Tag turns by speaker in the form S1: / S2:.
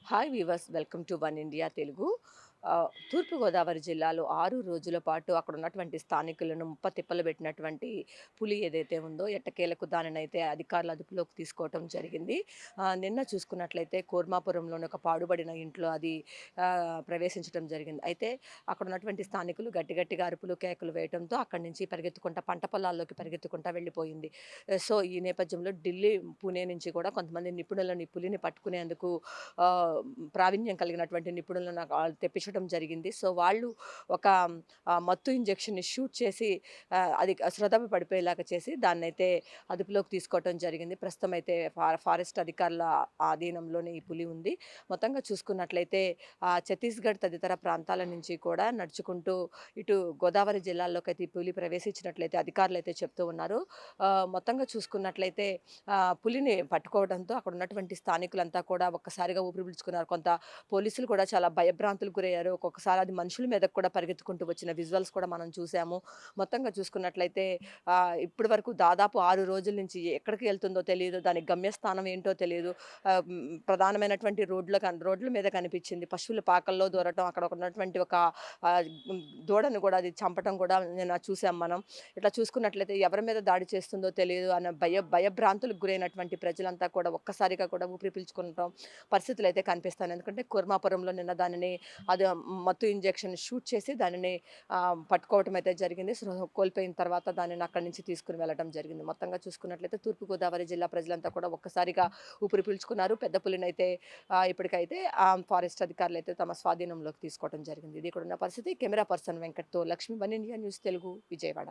S1: Hi viewers, welcome to One India Telugu. Turpugodavari జిల్లాలో 6 రోజుల పాటు అక్కడ ఉన్నటువంటి స్థానికులను ముప్పతిప్పలు పెట్టినటువంటి పులి ఏదైతే ఉందో ఎట్టకేలకు దానినైతే అధికారులు అదుపులోకి తీసుకోవటం జరిగింది. నిన్న చూసుకున్నట్లయితే కోర్మాపురంలోని ఒక పాడుబడిన ఇంట్లో అది ప్రవేశించడం జరిగింది. అయితే అక్కడ ఉన్నటువంటి స్థానికులు గట్టి గట్టిగా అరుపులు, కేకలు వేయటంతో అక్కడి నుంచి పరిగెత్తుకుంటా పంట పొలాల్లోకి పరిగెత్తుకుంటా వెళ్ళిపోయింది. సో, ఈ నేపథ్యంలో ఢిల్లీ, పుణె నుంచి కూడా కొంతమంది నిపుణులను ఈ పులిని పట్టుకునేందుకు ప్రావీణ్యం కలిగినటువంటి నిపుణులను తెప్పించడం జరిగింది. సో, వాళ్ళు ఒక మత్తు ఇంజెక్షన్‌ని షూట్ చేసి అది స్పృహ పడిపోయేలాగా చేసి దాన్నైతే అదుపులోకి తీసుకోవటం జరిగింది. ప్రస్తుతం అయితే ఫారెస్ట్ అధికారుల ఆధీనంలోనే ఈ పులి ఉంది. మొత్తంగా చూసుకున్నట్లయితే ఛత్తీస్‌గఢ్ తదితర ప్రాంతాల నుంచి కూడా నడుచుకుంటూ ఇటు గోదావరి జిల్లాల్లోకైతే ఈ పులి ప్రవేశించినట్లయితే అధికారులైతే చెప్తూ ఉన్నారు. మొత్తంగా చూసుకున్నట్లయితే పులిని పట్టుకోవడంతో అక్కడ ఉన్నటువంటి స్థానికులంతా కూడా ఒక్కసారిగా ఊపిరి పీల్చుకున్నారు. కొంత పోలీసులు కూడా చాలా భయభ్రాంతులకు గురయ్యారు. ఒక్కొక్కసారి అది మనుషుల మీదకి కూడా పరిగెత్తుకుంటూ వచ్చిన విజువల్స్ కూడా మనం చూసాము. మొత్తంగా చూసుకున్నట్లయితే ఇప్పటి వరకు దాదాపు 6 రోజుల నుంచి ఎక్కడికి వెళ్తుందో తెలీదు. దాని గమ్యస్థానం ఏంటో తెలీదు. ప్రధానమైనటువంటి రోడ్ల మీద కనిపించింది. పశువుల పాకల్లో దూరటం, అక్కడ ఉన్నటువంటి ఒక దూడను కూడా అది చంపటం కూడా నిన్న చూసాం మనం. ఇట్లా చూసుకున్నట్లయితే ఎవరి మీద దాడి చేస్తుందో తెలియదు అన్న భయభ్రాంతులకు గురైనటువంటి ప్రజలంతా కూడా ఒక్కసారిగా కూడా ఊపిరి పీల్చుకుంటాం పరిస్థితులైతే కనిపిస్తాయి. ఎందుకంటే కుర్మాపురంలో నిన్న దానిని అది మత్తు ఇంజెక్షన్ షూట్ చేసి దానిని పట్టుకోవటం అయితే జరిగింది. స్పృహ కోల్పోయిన తర్వాత దానిని అక్కడి నుంచి తీసుకొని వెళ్ళడం జరిగింది. మొత్తంగా చూసుకున్నట్లయితే తూర్పుగోదావరి జిల్లా ప్రజలంతా కూడా ఒక్కసారిగా ఊపిరి పీల్చుకున్నారు. పెద్ద పులినైతే ఇప్పటికైతే ఫారెస్ట్ అధికారులైతే తమ స్వాధీనంలోకి తీసుకోవడం జరిగింది. ఇది ఇక్కడున్న పరిస్థితి. కెమెరా పర్సన్ వెంకట్‌తో Lakshmi, one India news Telugu, Vijayawada.